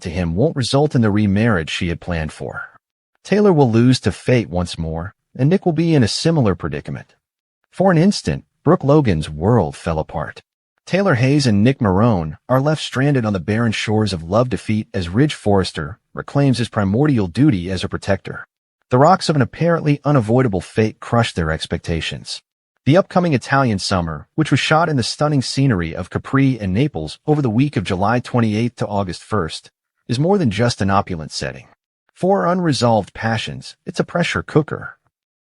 to him won't result in the remarriage she had planned for. Taylor will lose to fate once more, and Nick will be in a similar predicament. For an instant, Brooke Logan's world fell apart. Taylor Hayes and Nick Marone are left stranded on the barren shores of love defeat as Ridge Forrester reclaims his primordial duty as a protector. The rocks of an apparently unavoidable fate crushed their expectations. The upcoming Italian summer, which was shot in the stunning scenery of Capri and Naples over the week of July 28 to August 1st, is more than just an opulent setting. For unresolved passions, it's a pressure cooker.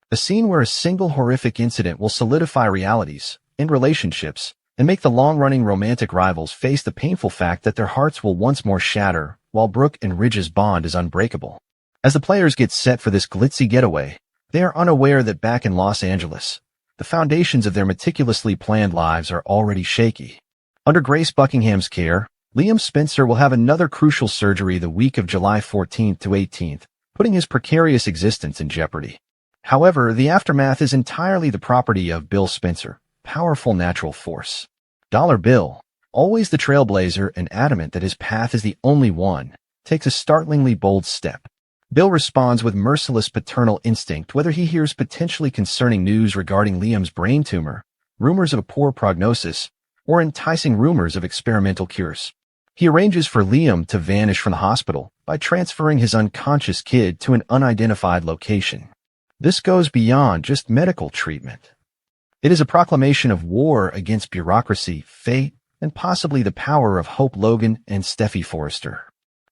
A scene where a single horrific incident will solidify realities, end relationships, and make the long-running romantic rivals face the painful fact that their hearts will once more shatter, while Brooke and Ridge's bond is unbreakable. As the players get set for this glitzy getaway, they are unaware that back in Los Angeles, the foundations of their meticulously planned lives are already shaky. Under Grace Buckingham's care, Liam Spencer will have another crucial surgery the week of July 14th to 18th, putting his precarious existence in jeopardy. However, the aftermath is entirely the property of Bill Spencer, powerful natural force. Dollar Bill, always the trailblazer and adamant that his path is the only one, takes a startlingly bold step. Bill responds with merciless paternal instinct whether he hears potentially concerning news regarding Liam's brain tumor, rumors of a poor prognosis, or enticing rumors of experimental cures. He arranges for Liam to vanish from the hospital by transferring his unconscious kid to an unidentified location. This goes beyond just medical treatment. It is a proclamation of war against bureaucracy, fate, and possibly the power of Hope Logan and Steffi Forrester.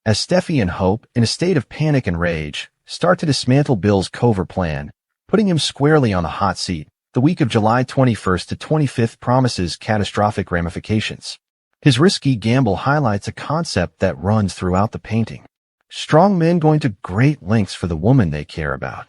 As Steffi and Hope, in a state of panic and rage, start to dismantle Bill's covert plan, putting him squarely on the hot seat, the week of July 21st to 25th promises catastrophic ramifications. His risky gamble highlights a concept that runs throughout the painting. Strong men going to great lengths for the woman they care about.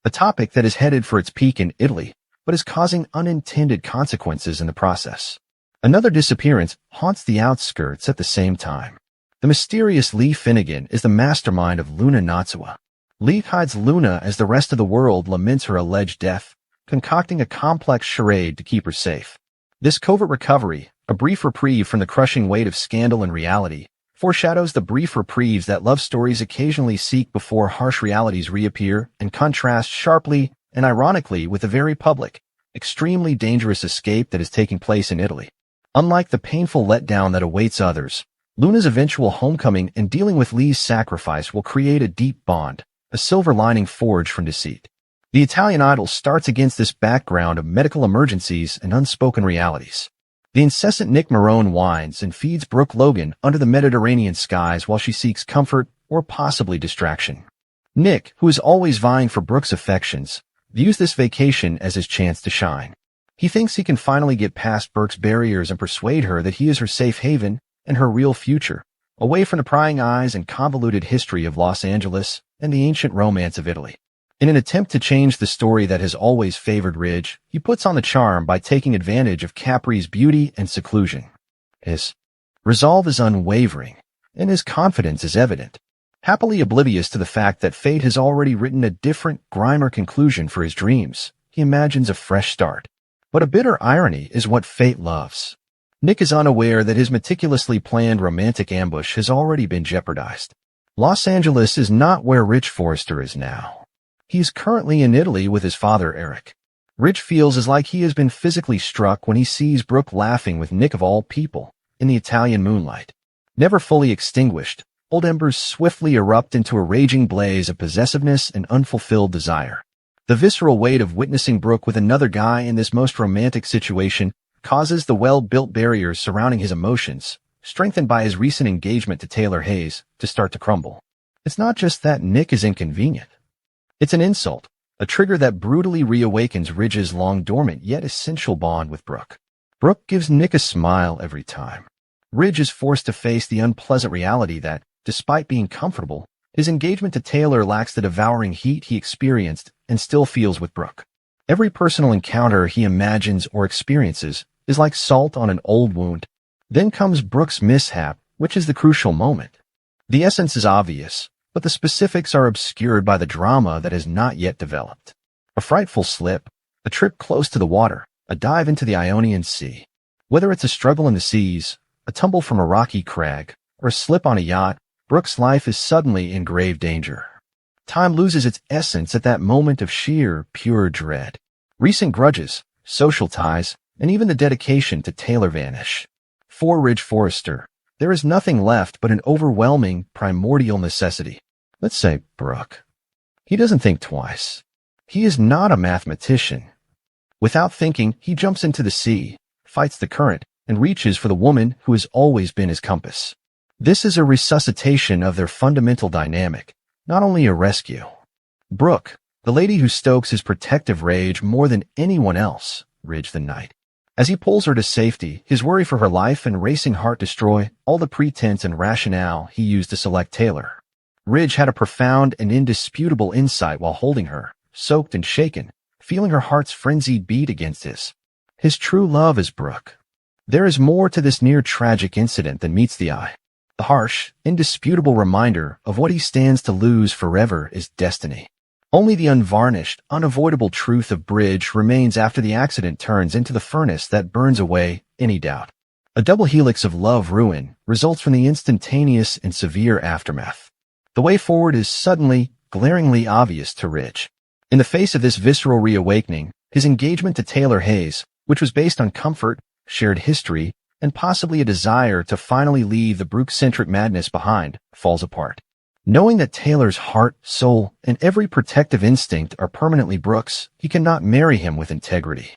A topic that is headed for its peak in Italy, but is causing unintended consequences in the process. Another disappearance haunts the outskirts at the same time. The mysterious Lee Finnegan is the mastermind of Luna Natsuwa. Lee hides Luna as the rest of the world laments her alleged death, concocting a complex charade to keep her safe. This covert recovery, a brief reprieve from the crushing weight of scandal and reality, foreshadows the brief reprieves that love stories occasionally seek before harsh realities reappear, and contrasts sharply and ironically with the very public, extremely dangerous escape that is taking place in Italy. Unlike the painful letdown that awaits others, Luna's eventual homecoming and dealing with Lee's sacrifice will create a deep bond, a silver lining forged from deceit. The Italian Idol starts against this background of medical emergencies and unspoken realities. The incessant Nick Marone whines and feeds Brooke Logan under the Mediterranean skies while she seeks comfort or possibly distraction. Nick, who is always vying for Brooke's affections, views this vacation as his chance to shine. He thinks he can finally get past Brooke's barriers and persuade her that he is her safe haven and her real future, away from the prying eyes and convoluted history of Los Angeles and the ancient romance of Italy. In an attempt to change the story that has always favored Ridge, he puts on the charm by taking advantage of Capri's beauty and seclusion. His resolve is unwavering, and his confidence is evident. Happily oblivious to the fact that fate has already written a different, grimmer conclusion for his dreams, he imagines a fresh start. But a bitter irony is what fate loves. Nick is unaware that his meticulously planned romantic ambush has already been jeopardized. Los Angeles is not where Ridge Forrester is now. He is currently in Italy with his father, Eric. Ridge feels as like he has been physically struck when he sees Brooke laughing with Nick of all people, in the Italian moonlight. Never fully extinguished, old embers swiftly erupt into a raging blaze of possessiveness and unfulfilled desire. The visceral weight of witnessing Brooke with another guy in this most romantic situation causes the well-built barriers surrounding his emotions, strengthened by his recent engagement to Taylor Hayes, to start to crumble. It's not just that Nick is inconvenient. It's an insult, a trigger that brutally reawakens Ridge's long-dormant yet essential bond with Brooke. Brooke gives Nick a smile every time. Ridge is forced to face the unpleasant reality that, despite being comfortable, his engagement to Taylor lacks the devouring heat he experienced and still feels with Brooke. Every personal encounter he imagines or experiences is like salt on an old wound. Then comes Brooke's mishap, which is the crucial moment. The essence is obvious, but the specifics are obscured by the drama that has not yet developed. A frightful slip, a trip close to the water, a dive into the Ionian Sea. Whether it's a struggle in the seas, a tumble from a rocky crag, or a slip on a yacht, Brooke's life is suddenly in grave danger. Time loses its essence at that moment of sheer, pure dread. Recent grudges, social ties, and even the dedication to Taylor vanish. For Ridge Forrester, there is nothing left but an overwhelming, primordial necessity. Let's say Brooke. He doesn't think twice. He is not a mathematician. Without thinking, he jumps into the sea, fights the current, and reaches for the woman who has always been his compass. This is a resuscitation of their fundamental dynamic, not only a rescue. Brooke, the lady who stokes his protective rage more than anyone else, Ridge the Knight. As he pulls her to safety, his worry for her life and racing heart destroy all the pretense and rationale he used to select Taylor. Ridge had a profound and indisputable insight while holding her, soaked and shaken, feeling her heart's frenzied beat against his. His true love is Brooke. There is more to this near-tragic incident than meets the eye. The harsh, indisputable reminder of what he stands to lose forever is destiny. Only the unvarnished, unavoidable truth of Bridge remains after the accident turns into the furnace that burns away any doubt. A double helix of love ruin results from the instantaneous and severe aftermath. The way forward is suddenly, glaringly obvious to Ridge. In the face of this visceral reawakening, his engagement to Taylor Hayes, which was based on comfort, shared history, and possibly a desire to finally leave the Brooke-centric madness behind, falls apart. Knowing that Taylor's heart, soul, and every protective instinct are permanently Brooke's, he cannot marry him with integrity.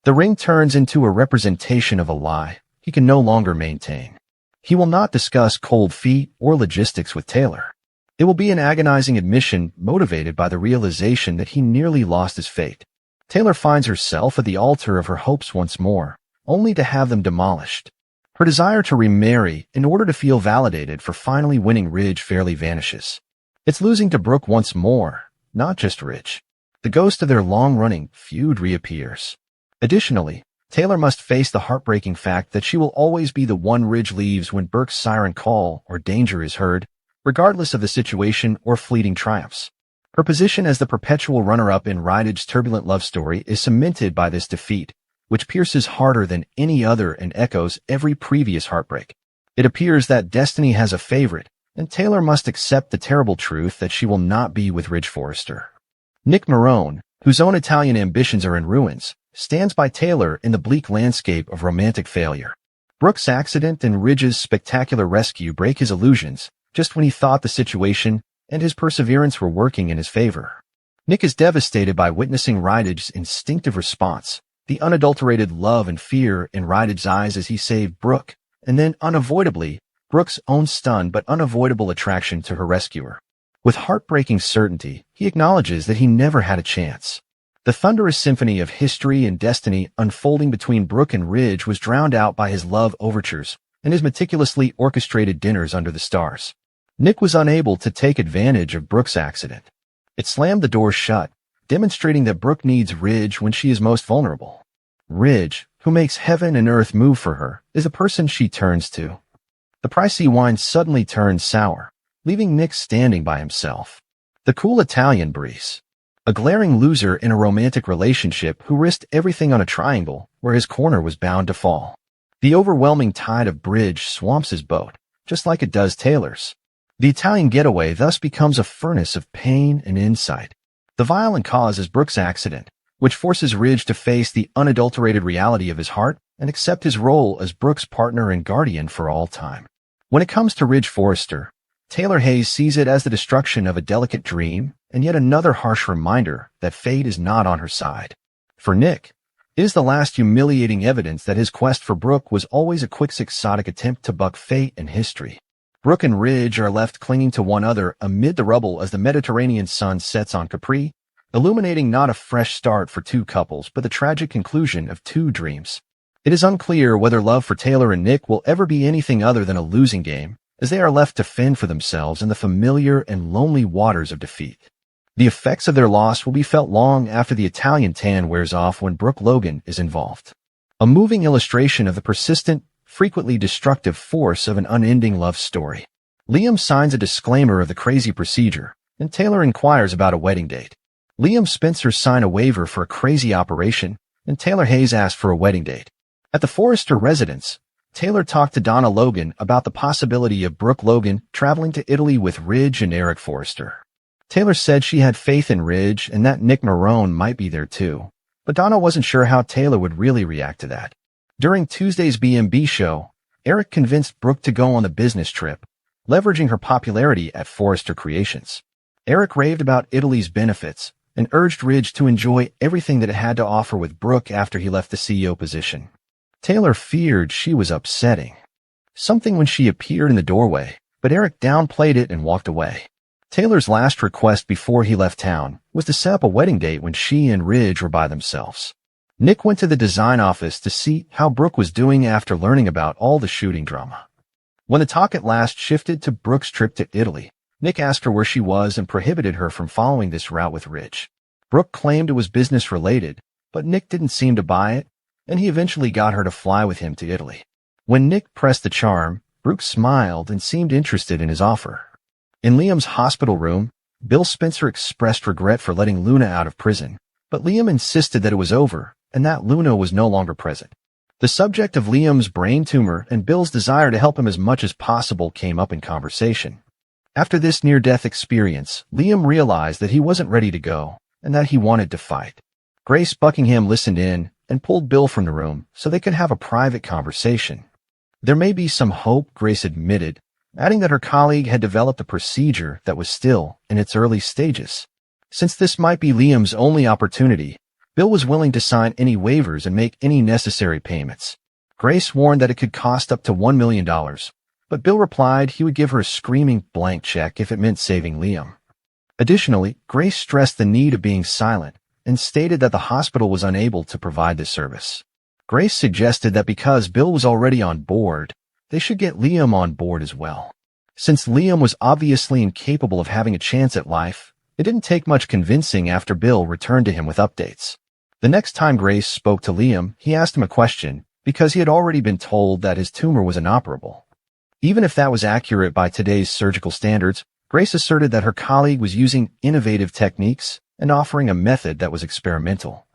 The ring turns into a representation of a lie he can no longer maintain. He will not discuss cold feet or logistics with Taylor. It will be an agonizing admission motivated by the realization that he nearly lost his fate. Taylor finds herself at the altar of her hopes once more, only to have them demolished. Her desire to remarry in order to feel validated for finally winning Ridge fairly vanishes. It's losing to Brooke once more, not just Ridge. The ghost of their long-running feud reappears. Additionally, Taylor must face the heartbreaking fact that she will always be the one Ridge leaves when Burke's siren call or danger is heard, regardless of the situation or fleeting triumphs. Her position as the perpetual runner-up in Rydage's turbulent love story is cemented by this defeat, which pierces harder than any other and echoes every previous heartbreak. It appears that destiny has a favorite, and Taylor must accept the terrible truth that she will not be with Ridge Forrester. Nick Marone, whose own Italian ambitions are in ruins, stands by Taylor in the bleak landscape of romantic failure. Brooke's accident and Ridge's spectacular rescue break his illusions, just when he thought the situation and his perseverance were working in his favor. Nick is devastated by witnessing Rydage's instinctive response, the unadulterated love and fear in Rydage's eyes as he saved Brooke, and then, unavoidably, Brooke's own stunned but unavoidable attraction to her rescuer. With heartbreaking certainty, he acknowledges that he never had a chance. The thunderous symphony of history and destiny unfolding between Brooke and Ridge was drowned out by his love overtures and his meticulously orchestrated dinners under the stars. Nick was unable to take advantage of Brooke's accident. It slammed the door shut, demonstrating that Brooke needs Ridge when she is most vulnerable. Ridge, who makes heaven and earth move for her, is the person she turns to. The pricey wine suddenly turns sour, leaving Nick standing by himself. The cool Italian breeze. A glaring loser in a romantic relationship who risked everything on a triangle where his corner was bound to fall. The overwhelming tide of Bridge swamps his boat, just like it does Taylor's. The Italian getaway thus becomes a furnace of pain and insight. The violent cause is Brooke's accident, which forces Ridge to face the unadulterated reality of his heart and accept his role as Brooke's partner and guardian for all time. When it comes to Ridge Forrester, Taylor Hayes sees it as the destruction of a delicate dream and yet another harsh reminder that fate is not on her side. For Nick, it is the last humiliating evidence that his quest for Brooke was always a quixotic attempt to buck fate and history. Brooke and Ridge are left clinging to one another amid the rubble as the Mediterranean sun sets on Capri, illuminating not a fresh start for two couples but the tragic conclusion of two dreams. It is unclear whether love for Taylor and Nick will ever be anything other than a losing game, as they are left to fend for themselves in the familiar and lonely waters of defeat. The effects of their loss will be felt long after the Italian tan wears off when Brooke Logan is involved. A moving illustration of the persistent, frequently destructive force of an unending love story. Liam signs a disclaimer of the crazy procedure, and Taylor inquires about a wedding date. Liam Spencer signs a waiver for a crazy operation, and Taylor Hayes asks for a wedding date. At the Forrester residence, Taylor talked to Donna Logan about the possibility of Brooke Logan traveling to Italy with Ridge and Eric Forrester. Taylor said she had faith in Ridge and that Nick Marone might be there too, but Donna wasn't sure how Taylor would really react to that. During Tuesday's B&B show, Eric convinced Brooke to go on the business trip, leveraging her popularity at Forrester Creations. Eric raved about Italy's benefits and urged Ridge to enjoy everything that it had to offer with Brooke after he left the CEO position. Taylor feared she was upsetting something when she appeared in the doorway, but Eric downplayed it and walked away. Taylor's last request before he left town was to set up a wedding date when she and Ridge were by themselves. Nick went to the design office to see how Brooke was doing after learning about all the shooting drama. When the talk at last shifted to Brooke's trip to Italy, Nick asked her where she was and prohibited her from following this route with Ridge. Brooke claimed it was business-related, but Nick didn't seem to buy it, and he eventually got her to fly with him to Italy. When Nick pressed the charm, Brooke smiled and seemed interested in his offer. In Liam's hospital room, Bill Spencer expressed regret for letting Luna out of prison, but Liam insisted that it was over and that Luna was no longer present. The subject of Liam's brain tumor and Bill's desire to help him as much as possible came up in conversation. After this near-death experience, Liam realized that he wasn't ready to go and that he wanted to fight. Grace Buckingham listened in and pulled Bill from the room so they could have a private conversation. There may be some hope, Grace admitted, adding that her colleague had developed a procedure that was still in its early stages. Since this might be Liam's only opportunity, Bill was willing to sign any waivers and make any necessary payments. Grace warned that it could cost up to $1 million, but Bill replied he would give her a screaming blank check if it meant saving Liam. Additionally, Grace stressed the need of being silent and stated that the hospital was unable to provide this service. Grace suggested that because Bill was already on board, they should get Liam on board as well. Since Liam was obviously incapable of having a chance at life, it didn't take much convincing after Bill returned to him with updates. The next time Grace spoke to Liam, he asked him a question because he had already been told that his tumor was inoperable. Even if that was accurate by today's surgical standards, Grace asserted that her colleague was using innovative techniques and offering a method that was experimental.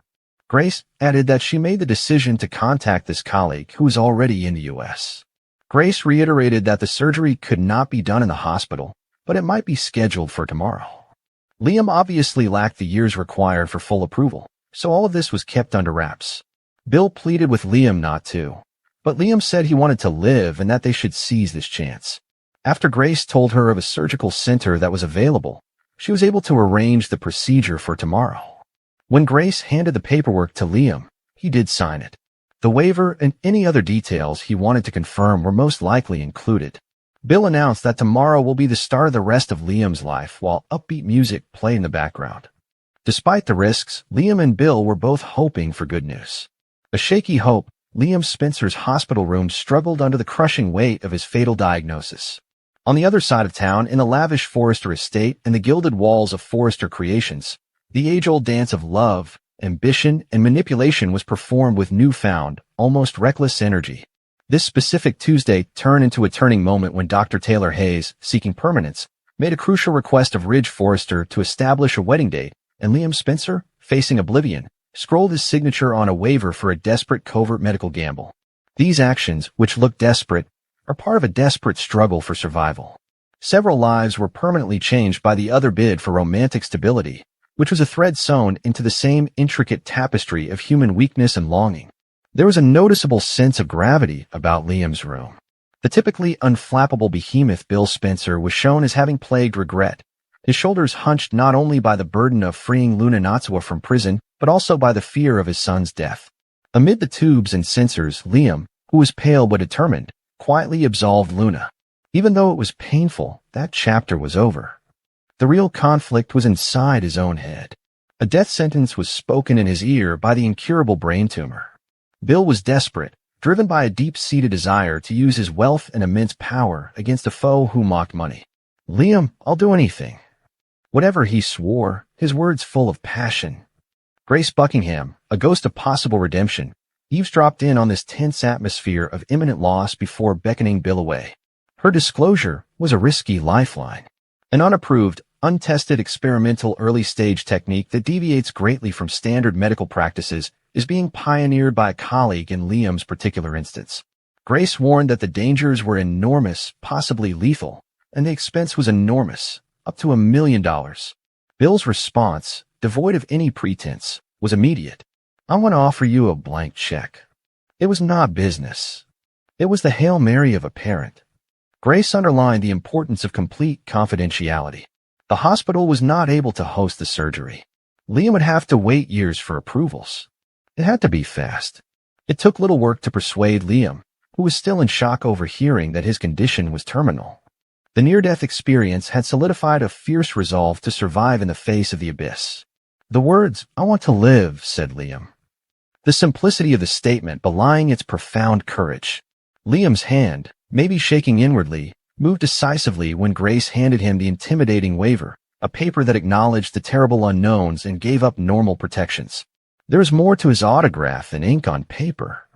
Grace added that she made the decision to contact this colleague who was already in the U.S. Grace reiterated that the surgery could not be done in the hospital, but it might be scheduled for tomorrow. Liam obviously lacked the years required for full approval, so all of this was kept under wraps. Bill pleaded with Liam not to, but Liam said he wanted to live and that they should seize this chance. After Grace told her of a surgical center that was available, she was able to arrange the procedure for tomorrow. When Grace handed the paperwork to Liam, he did sign it. The waiver and any other details he wanted to confirm were most likely included. Bill announced that tomorrow will be the start of the rest of Liam's life while upbeat music played in the background. Despite the risks, Liam and Bill were both hoping for good news. A shaky hope, Liam Spencer's hospital room struggled under the crushing weight of his fatal diagnosis. On the other side of town, in the lavish Forrester estate and the gilded walls of Forrester Creations, the age-old dance of love, ambition, and manipulation was performed with newfound, almost reckless energy. This specific Tuesday turned into a turning moment when Dr. Taylor Hayes, seeking permanence, made a crucial request of Ridge Forrester to establish a wedding date, and Liam Spencer, facing oblivion, scrolled his signature on a waiver for a desperate covert medical gamble. These actions, which look desperate, are part of a desperate struggle for survival. Several lives were permanently changed by the other bid for romantic stability, which was a thread sewn into the same intricate tapestry of human weakness and longing. There was a noticeable sense of gravity about Liam's room. The typically unflappable behemoth Bill Spencer was shown as having plagued regret, his shoulders hunched not only by the burden of freeing Luna Natsuwa from prison, but also by the fear of his son's death. Amid the tubes and sensors, Liam, who was pale but determined, quietly absolved Luna. Even though it was painful, that chapter was over. The real conflict was inside his own head. A death sentence was spoken in his ear by the incurable brain tumor. Bill was desperate, driven by a deep-seated desire to use his wealth and immense power against a foe who mocked money. "Liam, I'll do anything." Whatever he swore, his words full of passion. Grace Buckingham, a ghost of possible redemption, eavesdropped in on this tense atmosphere of imminent loss before beckoning Bill away. Her disclosure was a risky lifeline. An unapproved, untested experimental early-stage technique that deviates greatly from standard medical practices is being pioneered by a colleague in Liam's particular instance. Grace warned that the dangers were enormous, possibly lethal, and the expense was enormous, up to $1 million. Bill's response, devoid of any pretense, was immediate. "I want to offer you a blank check." It was not business. It was the Hail Mary of a parent. Grace underlined the importance of complete confidentiality. The hospital was not able to host the surgery. Liam would have to wait years for approvals. It had to be fast. It took little work to persuade Liam, who was still in shock over hearing that his condition was terminal. The near-death experience had solidified a fierce resolve to survive in the face of the abyss. The words, "I want to live," said Liam. The simplicity of the statement belying its profound courage. Liam's hand, maybe shaking inwardly, moved decisively when Grace handed him the intimidating waiver, a paper that acknowledged the terrible unknowns and gave up normal protections. There was more to his autograph than ink on paper.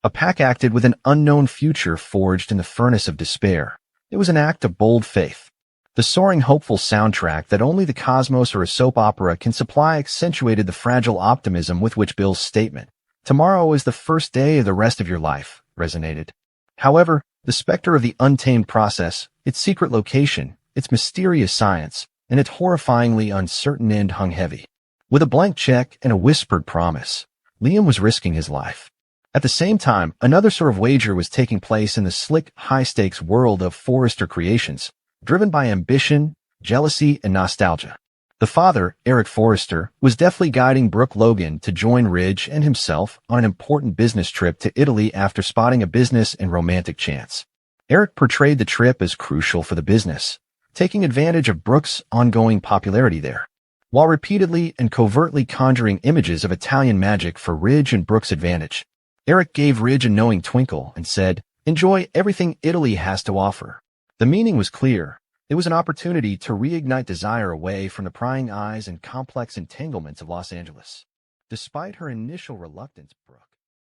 A pact acted with an unknown future forged in the furnace of despair. It was an act of bold faith. The soaring, hopeful soundtrack that only the cosmos or a soap opera can supply accentuated the fragile optimism with which Bill's statement, "Tomorrow is the first day of the rest of your life," resonated. However, the specter of the untamed process, its secret location, its mysterious science, and its horrifyingly uncertain end hung heavy. With a blank check and a whispered promise, Liam was risking his life. At the same time, another sort of wager was taking place in the slick, high-stakes world of Forrester Creations, driven by ambition, jealousy, and nostalgia. The father, Eric Forrester, was deftly guiding Brooke Logan to join Ridge and himself on an important business trip to Italy after spotting a business and romantic chance. Eric portrayed the trip as crucial for the business, taking advantage of Brooke's ongoing popularity there, while repeatedly and covertly conjuring images of Italian magic for Ridge and Brooke's advantage. Eric gave Ridge a knowing twinkle and said, "Enjoy everything Italy has to offer." The meaning was clear. It was an opportunity to reignite desire away from the prying eyes and complex entanglements of Los Angeles. Despite her initial reluctance, Brooke